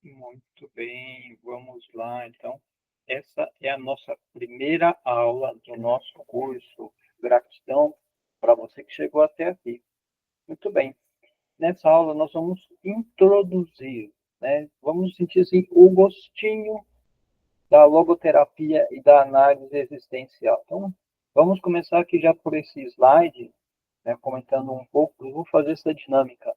Muito bem, vamos lá. Então, essa é a nossa primeira aula do nosso curso. Gratidão para você que chegou até aqui. Muito bem. Nessa aula nós vamos introduzir, né? Vamos sentir assim, o gostinho da logoterapia e da análise existencial. Então, vamos começar aqui já por esse slide, né, comentando um pouco. Eu vou fazer essa dinâmica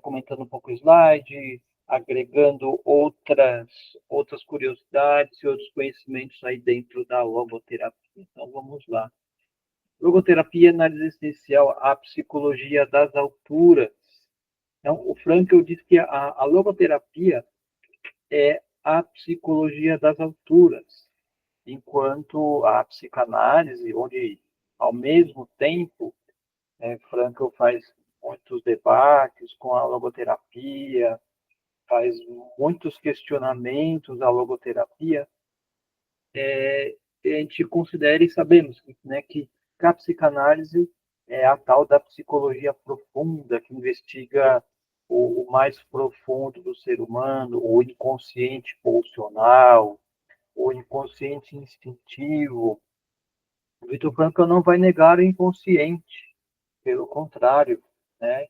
comentando um pouco o slide, agregando outras curiosidades e outros conhecimentos aí dentro da logoterapia. Então, vamos lá. Logoterapia, análise existencial, a psicologia das alturas. Então, o Frankl diz que a logoterapia é a psicologia das alturas, enquanto a psicanálise, onde, ao mesmo tempo, Frankl faz muitos debates com a logoterapia, faz muitos questionamentos à logoterapia, a gente considera e sabemos, né, que a psicanálise é a tal da psicologia profunda, que investiga o mais profundo do ser humano, o inconsciente pulsional, o inconsciente instintivo. O Viktor Frankl não vai negar o inconsciente, pelo contrário, né?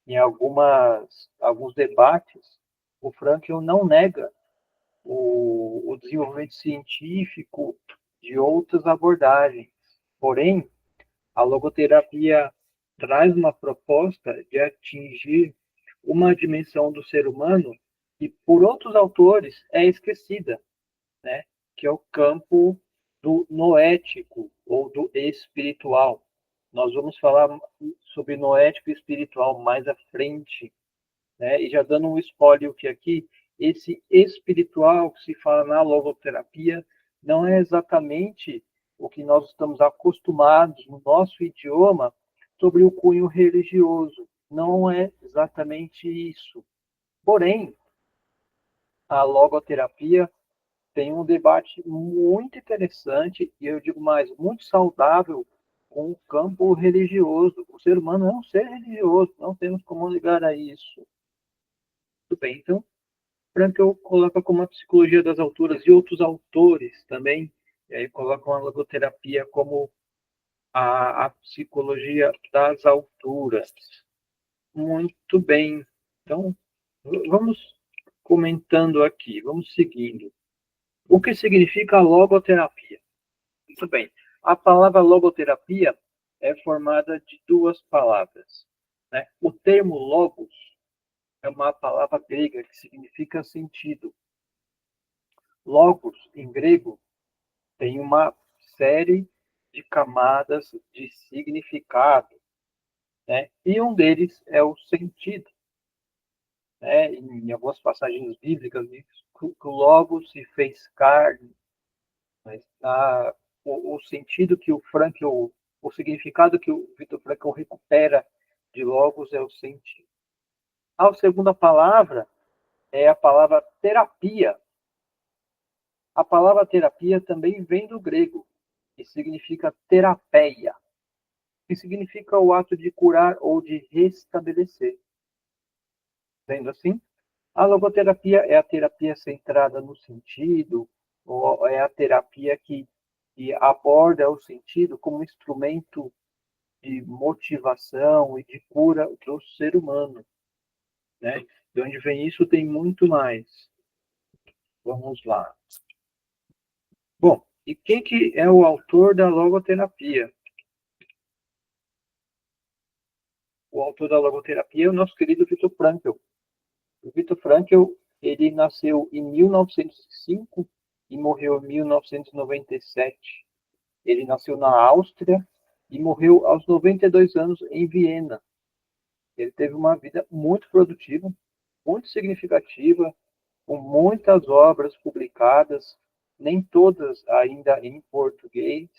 Em alguns debates, o Frankl não nega o desenvolvimento científico de outras abordagens. Porém, a logoterapia traz uma proposta de atingir uma dimensão do ser humano que, por outros autores, é esquecida, né? Que é o campo do noético ou do espiritual. Nós vamos falar sobre noético e espiritual mais à frente, né? E já dando um spoiler que aqui, esse espiritual que se fala na logoterapia não é exatamente o que nós estamos acostumados no nosso idioma sobre o cunho religioso. Não é exatamente isso. Porém, a logoterapia tem um debate muito interessante e eu digo mais, muito saudável com o campo religioso. O ser humano é um ser religioso, não temos como ligar a isso. Tudo bem, então, Frankl coloca como a psicologia das alturas e outros autores também, e aí colocam a logoterapia como a psicologia das alturas. Muito bem. Então, vamos comentando aqui, vamos seguindo. O que significa logoterapia? Muito bem. A palavra logoterapia é formada de duas palavras, né? O termo logos é uma palavra grega que significa sentido. Logos, em grego, tem uma série de camadas de significado, né? E um deles é o sentido. Né? Em algumas passagens bíblicas, diz que o Logos se fez carne. Mas o sentido que o significado que o Viktor Frankl recupera de Logos é o sentido. A segunda palavra é a palavra terapia. A palavra terapia também vem do grego e significa terapeia, que significa o ato de curar ou de restabelecer. Sendo assim, a logoterapia é a terapia centrada no sentido, ou é a terapia que aborda o sentido como instrumento de motivação e de cura do ser humano. Né? De onde vem isso tem muito mais. Vamos lá. Bom, e quem que é o autor da logoterapia? O autor da logoterapia é o nosso querido Viktor Frankl. O Viktor Frankl, ele nasceu em 1905 e morreu em 1997. Ele nasceu na Áustria e morreu aos 92 anos em Viena. Ele teve uma vida muito produtiva, muito significativa, com muitas obras publicadas, nem todas ainda em português.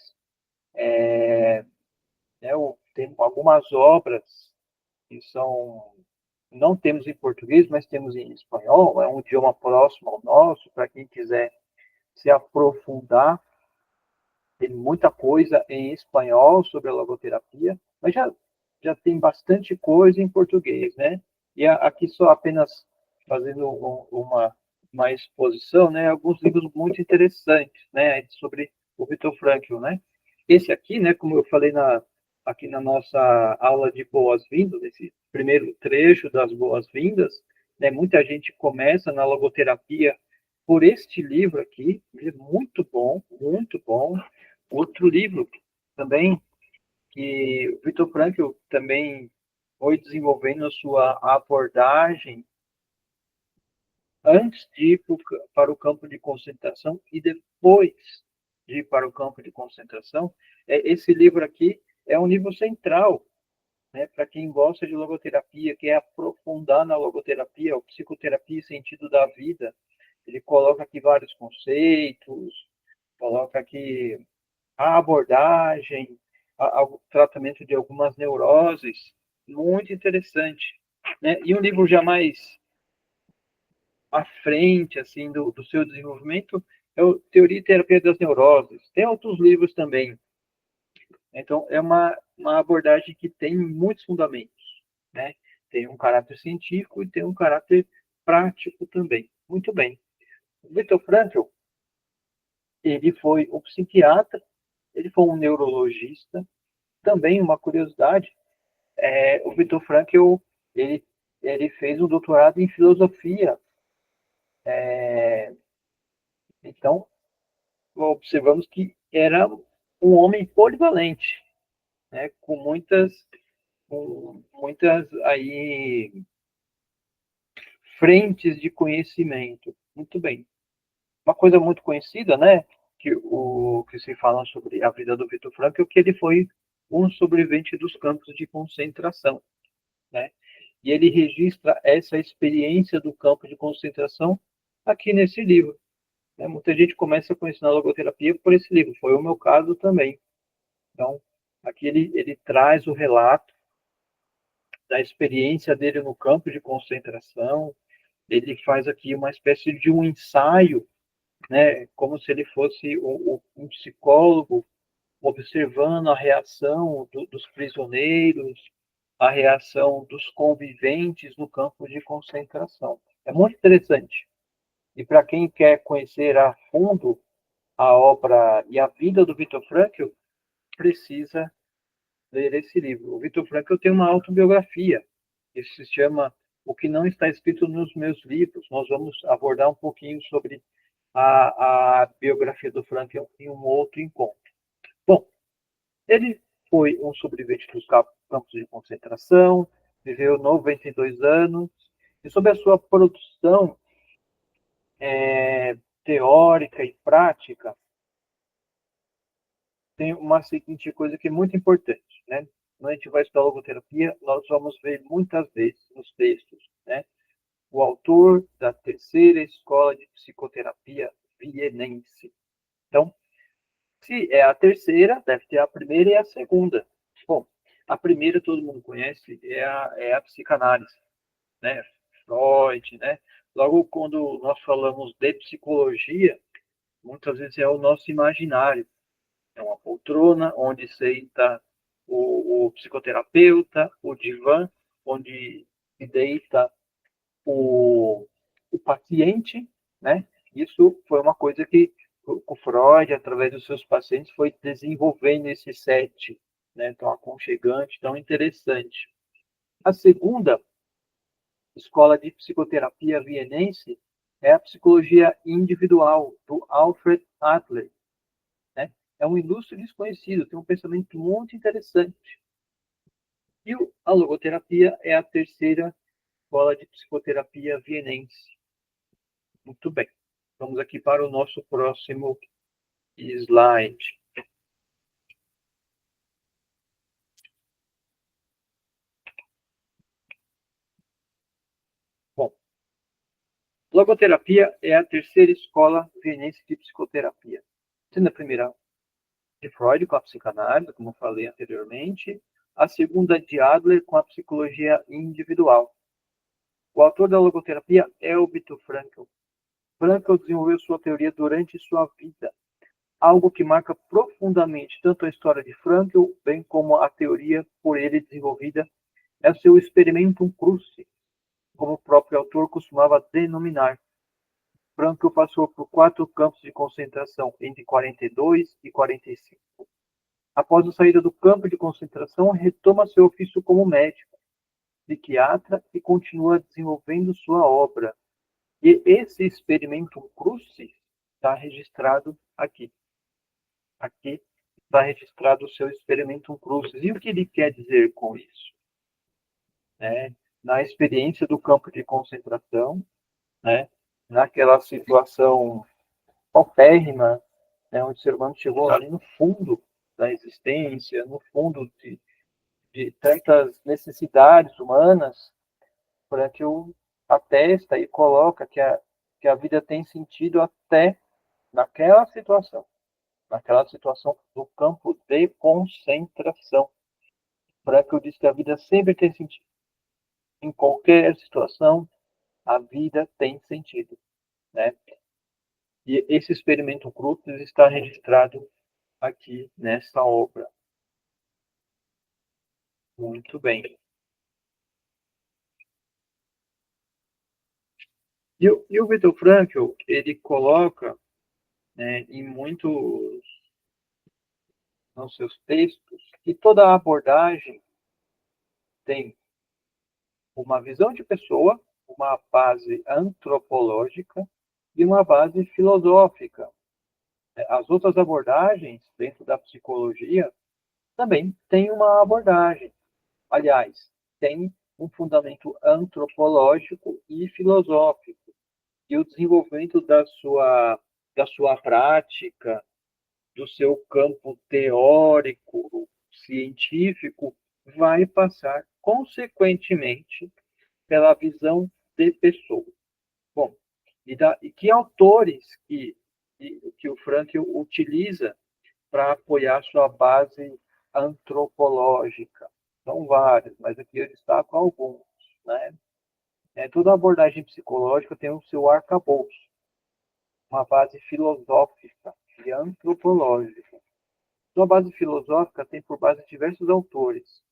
Tem algumas obras que não temos em português, mas temos em espanhol, é um idioma próximo ao nosso, para quem quiser se aprofundar. Tem muita coisa em espanhol sobre a logoterapia, mas já tem bastante coisa em português, né? E aqui só apenas fazendo uma exposição, né, alguns livros muito interessantes, né, sobre o Viktor Frankl, né. Esse aqui, né, como eu falei aqui na nossa aula de boas-vindas, esse primeiro trecho das boas-vindas, né, muita gente começa na logoterapia por este livro aqui, ele é muito bom, muito bom. Outro livro também que o Viktor Frankl também foi desenvolvendo a sua abordagem antes de ir para o campo de concentração e depois de ir para o campo de concentração. Esse livro aqui é um livro central, né, para quem gosta de logoterapia, quer aprofundar na logoterapia, ou psicoterapia e sentido da vida. Ele coloca aqui vários conceitos, coloca aqui a abordagem, o tratamento de algumas neuroses, muito interessante, né? E um livro já mais à frente assim do seu desenvolvimento é o Teoria e Terapia das Neuroses. Tem outros livros também. Então, é uma abordagem que tem muitos fundamentos, né? Tem um caráter científico e tem um caráter prático também. Muito bem. O Viktor Frankl, ele foi um psiquiatra, ele foi um neurologista. Também uma curiosidade, o Viktor Frankl, ele, ele fez um doutorado em filosofia. Então, observamos que era um homem polivalente, né, com muitas aí frentes de conhecimento. Muito bem. Uma coisa muito conhecida, né, que se fala sobre a vida do Viktor Frankl, é que ele foi um sobrevivente dos campos de concentração, né? E ele registra essa experiência do campo de concentração aqui nesse livro, né? Muita gente começa a conhecer a logoterapia por esse livro, foi o meu caso também. Então, aqui ele traz o relato da experiência dele no campo de concentração, ele faz aqui uma espécie de um ensaio, né, como se ele fosse um psicólogo observando a reação dos prisioneiros, a reação dos conviventes no campo de concentração. É muito interessante. E para quem quer conhecer a fundo a obra e a vida do Viktor Frankl, precisa ler esse livro. O Viktor Frankl tem uma autobiografia, que se chama O que não está escrito nos meus livros. Nós vamos abordar um pouquinho sobre a biografia do Frankl em um outro encontro. Bom, ele foi um sobrevivente dos campos de concentração, viveu 92 anos, e sobre a sua produção teórica e prática, tem uma seguinte coisa que é muito importante, né? Quando a gente vai estudar logoterapia, nós vamos ver muitas vezes nos textos, né? O autor da terceira escola de psicoterapia vienense. Então, se é a terceira, deve ter a primeira e a segunda. Bom, a primeira todo mundo conhece, é a psicanálise, né? Freud, né? Logo, quando nós falamos de psicologia, muitas vezes é o nosso imaginário. É uma poltrona onde senta o psicoterapeuta, o divã, onde se deita o paciente, né? Isso foi uma coisa que o Freud, através dos seus pacientes, foi desenvolvendo esse set, né? Tão aconchegante, tão interessante. A segunda escola de psicoterapia vienense é a psicologia individual, do Alfred Adler, né? É um ilustre desconhecido, tem um pensamento muito interessante. E a logoterapia é a terceira escola de psicoterapia vienense. Muito bem. Vamos aqui para o nosso próximo slide. Bom, logoterapia é a terceira escola vienense de psicoterapia. Sendo a primeira de Freud com a psicanálise, como eu falei anteriormente, a segunda de Adler com a psicologia individual. O autor da logoterapia é o Viktor Frankl. Frankl desenvolveu sua teoria durante sua vida, algo que marca profundamente tanto a história de Frankl, bem como a teoria por ele desenvolvida, é o seu experimentum crucis, como o próprio autor costumava denominar. Frankl passou por 4 campos de concentração entre 42 e 45. Após a saída do campo de concentração, retoma seu ofício como médico, psiquiatra e continua desenvolvendo sua obra. E esse experimento crucis está registrado aqui. Aqui está registrado o seu experimento crucis. E o que ele quer dizer com isso? Na experiência do campo de concentração, naquela situação paupérrima, onde o ser humano chegou ali no fundo da existência, no fundo de tantas necessidades humanas, para que o atesta e coloca que a vida tem sentido até naquela situação do campo de concentração. Para que eu disse que a vida sempre tem sentido. Em qualquer situação, a vida tem sentido, né? E esse experimento Crucis está registrado aqui nessa obra. Muito bem. E o Viktor Frankl, ele coloca, em muitos nos seus textos, que toda abordagem tem uma visão de pessoa, uma base antropológica e uma base filosófica. As outras abordagens dentro da psicologia também têm uma abordagem. Aliás, tem um fundamento antropológico e filosófico. E o desenvolvimento da sua prática, do seu campo teórico, científico, vai passar, consequentemente, pela visão de pessoa. Bom, e que autores que o Frankl utiliza para apoiar sua base antropológica? São vários, mas aqui eu destaco alguns, né? Toda abordagem psicológica tem o seu arcabouço, uma base filosófica e antropológica. Sua base filosófica tem por base diversos autores.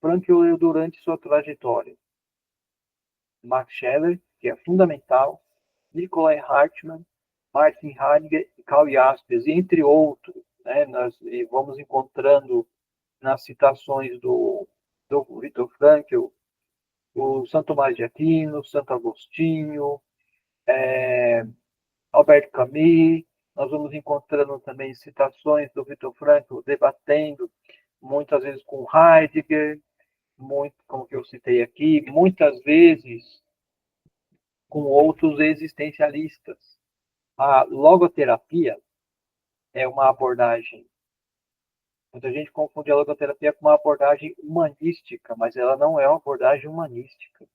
Frankl leu durante sua trajetória Max Scheler, que é fundamental, Nikolai Hartmann, Martin Heidegger e Karl Jaspers, entre outros. Nós vamos encontrando nas citações do Viktor Frankl o Santo Tomás de Aquino, Santo Agostinho, Albert Camus. Nós vamos encontrando também citações do Viktor Frankl debatendo muitas vezes com Heidegger, muito, como que eu citei aqui, muitas vezes com outros existencialistas. A logoterapia é uma abordagem. Muita gente confunde a logoterapia com uma abordagem humanística, mas ela não é uma abordagem humanística.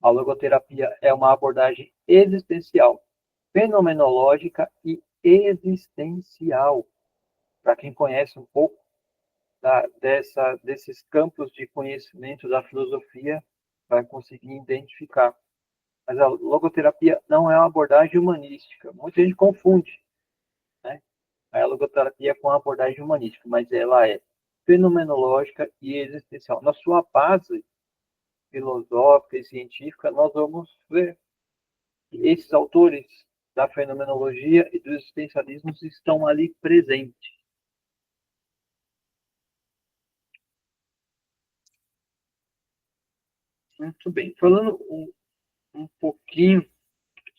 A logoterapia é uma abordagem existencial, fenomenológica e existencial. Para quem conhece um pouco desses campos de conhecimento da filosofia, vai conseguir identificar. Mas a logoterapia não é uma abordagem humanística. Muita gente confunde, a logoterapia com a abordagem humanística, mas ela é fenomenológica e existencial. Na sua base filosófica e científica, nós vamos ver que esses autores da fenomenologia e do existencialismo estão ali presentes. Muito bem. Falando um pouquinho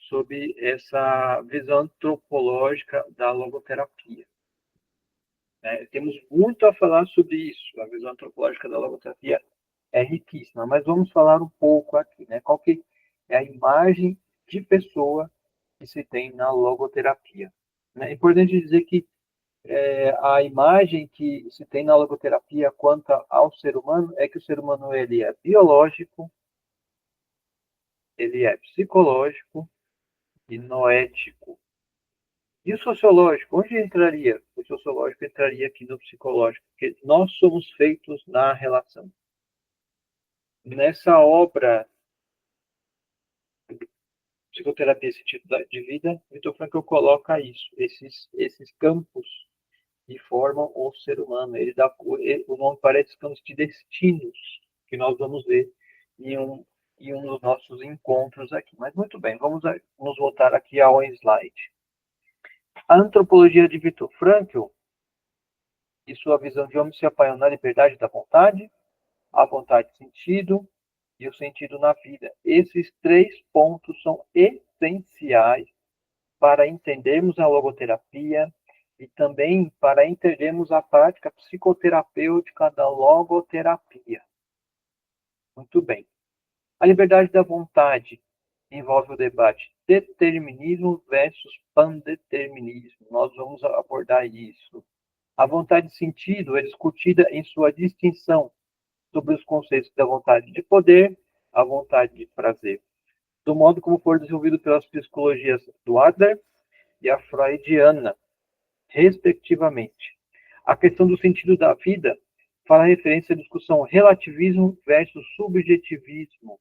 sobre essa visão antropológica da logoterapia. Temos muito a falar sobre isso. A visão antropológica da logoterapia é riquíssima, mas vamos falar um pouco aqui. Qual que é a imagem de pessoa que se tem na logoterapia? É importante dizer que a imagem que se tem na logoterapia quanto ao ser humano é que o ser humano ele é biológico, ele é psicológico e noético. E o sociológico, onde entraria? O sociológico entraria aqui no psicológico, porque nós somos feitos na relação. Nessa obra, Psicoterapia e Sentido de Vida, Viktor Frankl coloca isso, esses campos que formam o ser humano. O nome parece campos de destinos, que nós vamos ver em e um dos nossos encontros aqui. Mas muito bem, vamos nos voltar aqui ao slide. A antropologia de Viktor Frankl e sua visão de homem se apoia na liberdade da vontade, a vontade de sentido e o sentido na vida. Esses 3 pontos são essenciais para entendermos a logoterapia e também para entendermos a prática psicoterapêutica da logoterapia. Muito bem. A liberdade da vontade envolve o debate determinismo versus pandeterminismo. Nós vamos abordar isso. A vontade de sentido é discutida em sua distinção sobre os conceitos da vontade de poder, a vontade de prazer, do modo como for desenvolvido pelas psicologias do Adler e a freudiana, respectivamente. A questão do sentido da vida faz referência à discussão relativismo versus subjetivismo.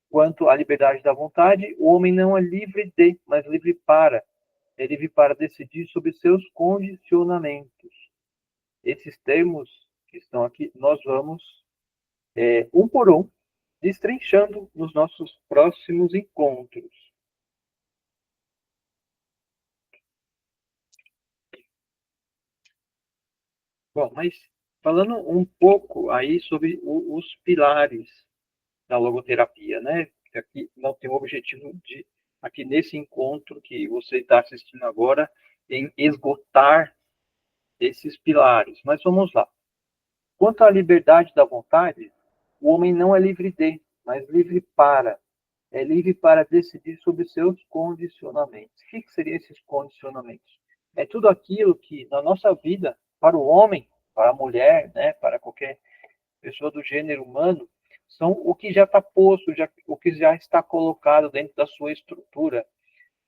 Quanto à liberdade da vontade, o homem não é livre de, mas livre para. É livre para decidir sobre seus condicionamentos. Esses termos que estão aqui, nós vamos, um por um, destrinchando nos nossos próximos encontros. Bom, mas falando um pouco aí sobre os pilares da logoterapia, né? Aqui não tem o objetivo de, aqui nesse encontro que você está assistindo agora, em esgotar esses pilares. Mas vamos lá. Quanto à liberdade da vontade, o homem não é livre de, mas livre para. É livre para decidir sobre seus condicionamentos. O que seriam esses condicionamentos? É tudo aquilo que, na nossa vida, para o homem, para a mulher, né, para qualquer pessoa do gênero humano, são o que já está posto, o que já está colocado dentro da sua estrutura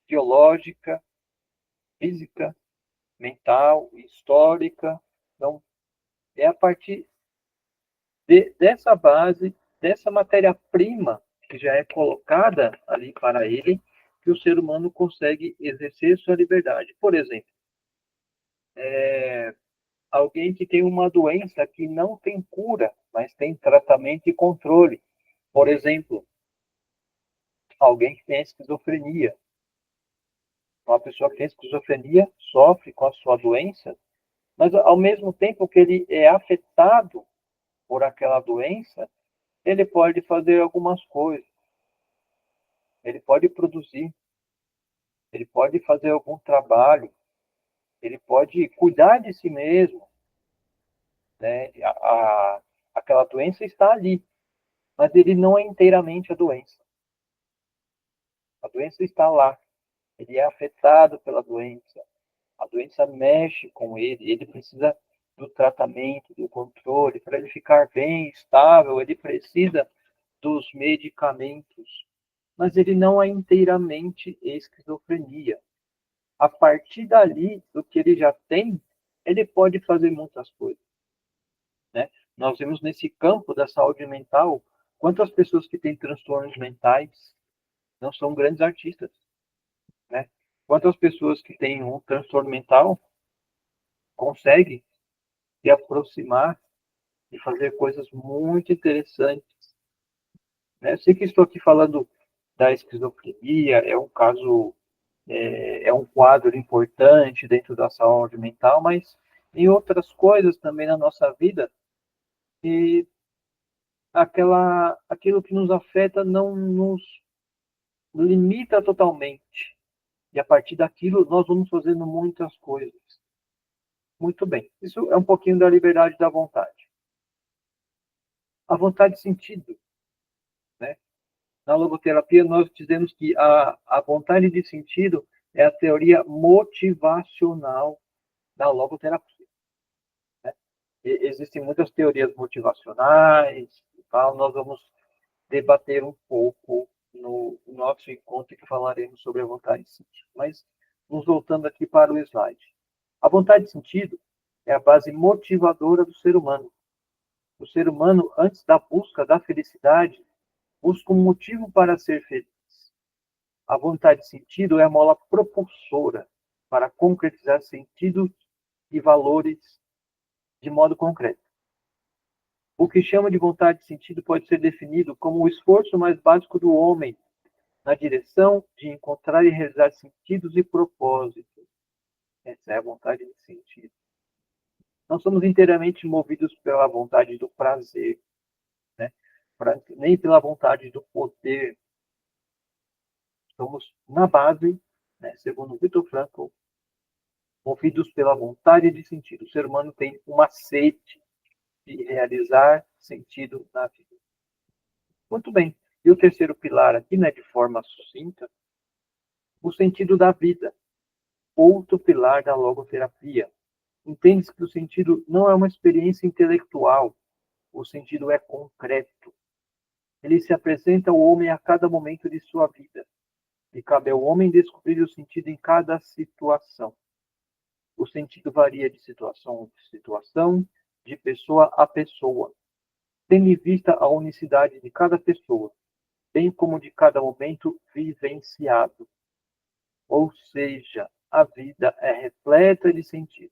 biológica, física, mental, histórica. Então, é a partir dessa base, dessa matéria-prima que já é colocada ali para ele, que o ser humano consegue exercer sua liberdade. Por exemplo, alguém que tem uma doença que não tem cura, mas tem tratamento e controle. Por exemplo, alguém que tem esquizofrenia. Uma pessoa que tem esquizofrenia sofre com a sua doença, mas ao mesmo tempo que ele é afetado por aquela doença, ele pode fazer algumas coisas. Ele pode produzir, ele pode fazer algum trabalho, ele pode cuidar de si mesmo, né? Aquela doença está ali, mas ele não é inteiramente a doença. A doença está lá, ele é afetado pela doença, a doença mexe com ele, ele precisa do tratamento, do controle, para ele ficar bem, estável, ele precisa dos medicamentos, mas ele não é inteiramente esquizofrenia. A partir dali, do que ele já tem, ele pode fazer muitas coisas, né? Nós vemos nesse campo da saúde mental, quantas pessoas que têm transtornos mentais não são grandes artistas, né? Quantas pessoas que têm um transtorno mental conseguem se aproximar e fazer coisas muito interessantes, né? Eu sei que estou aqui falando da esquizofrenia, é um caso, é um quadro importante dentro da saúde mental, mas em outras coisas também na nossa vida, e aquilo que nos afeta não nos limita totalmente. E a partir daquilo nós vamos fazendo muitas coisas. Muito bem. Isso é um pouquinho da liberdade da vontade. A vontade de sentido, né? Na logoterapia nós dizemos que a vontade de sentido é a teoria motivacional da logoterapia, né? Existem muitas teorias motivacionais e tal, nós vamos debater um pouco no nosso encontro que falaremos sobre a vontade de sentido. Mas, nos voltando aqui para o slide. A vontade de sentido é a base motivadora do ser humano. O ser humano, antes da busca da felicidade, busca um motivo para ser feliz. A vontade de sentido é a mola propulsora para concretizar sentidos e valores de modo concreto. O que chama de vontade de sentido pode ser definido como o esforço mais básico do homem na direção de encontrar e realizar sentidos e propósitos. Essa é a vontade de sentido. Não somos inteiramente movidos pela vontade do prazer, né? Nem pela vontade do poder. Somos, na base, né, segundo Viktor Frankl, movidos pela vontade de sentido. O ser humano tem uma sede de realizar sentido na vida. Muito bem. E o terceiro pilar aqui, né, de forma sucinta, o sentido da vida. Outro pilar da logoterapia. Entende-se que o sentido não é uma experiência intelectual, o sentido é concreto. Ele se apresenta ao homem a cada momento de sua vida, e cabe ao homem descobrir o sentido em cada situação. O sentido varia de situação a situação, de pessoa a pessoa, tendo em vista a unicidade de cada pessoa, bem como de cada momento vivenciado. Ou seja, a vida é repleta de sentido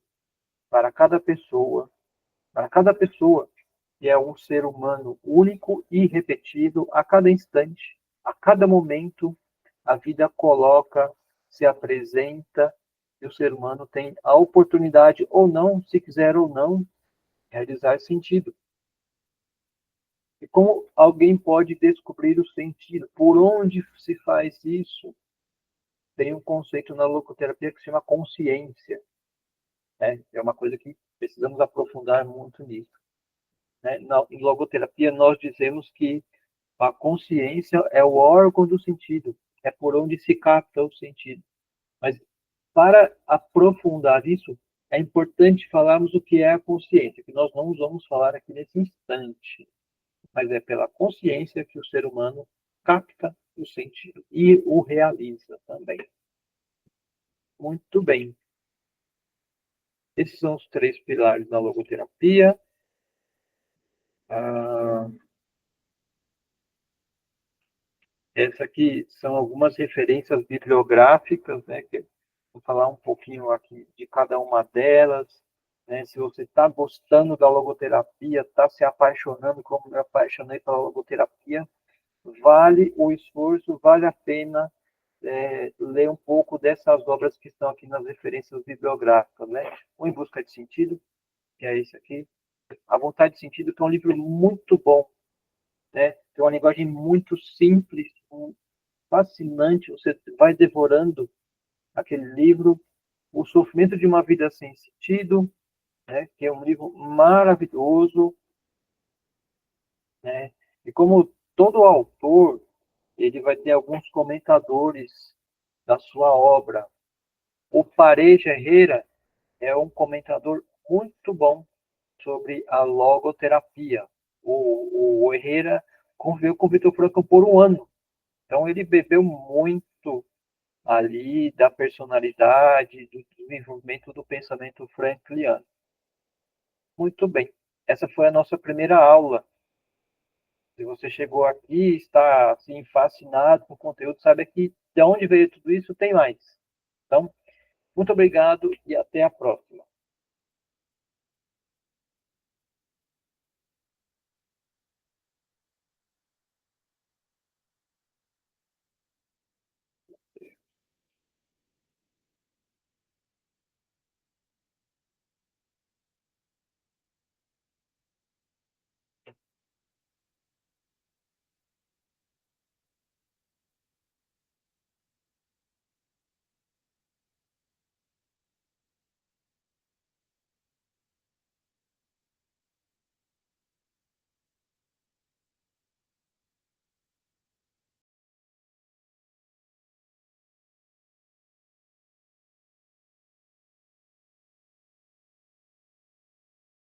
para cada pessoa, que é um ser humano único e irrepetível a cada instante, a cada momento, a vida coloca, se apresenta, e o ser humano tem a oportunidade ou não, se quiser ou não, realizar sentido. E como alguém pode descobrir o sentido? Por onde se faz isso? Tem um conceito na logoterapia que se chama consciência. Né? É uma coisa que precisamos aprofundar muito nisso. Né? Em logoterapia, nós dizemos que a consciência é o órgão do sentido, é por onde se capta o sentido. Mas para aprofundar isso, é importante falarmos o que é a consciência, que nós não vamos falar aqui nesse instante, mas é pela consciência que o ser humano capta o sentido e o realiza também. Muito bem. Esses são os três pilares da logoterapia. Essa aqui são algumas referências bibliográficas, né, que vou falar um pouquinho aqui de cada uma delas. Né? Se você está gostando da logoterapia, está se apaixonando como eu me apaixonei pela logoterapia, vale o esforço, vale a pena ler um pouco dessas obras que estão aqui nas referências bibliográficas. Né? O Em Busca de Sentido, que é esse aqui. A Vontade de Sentido, que é um livro muito bom. Né? Tem uma linguagem muito simples, fascinante, você vai devorando aquele livro. O Sofrimento de uma Vida Sem Sentido, né, que é um livro maravilhoso, né, e como todo autor, ele vai ter alguns comentadores da sua obra. O Pareja Herrera é um comentador muito bom sobre a logoterapia. O Herrera conviveu com o Viktor Frankl por um ano, então ele bebeu muito ali da personalidade, do desenvolvimento do pensamento frankliano. Muito bem. Essa foi a nossa primeira aula. Se você chegou aqui e está assim fascinado com o conteúdo, sabe que de onde veio tudo isso tem mais. Então, muito obrigado e até a próxima.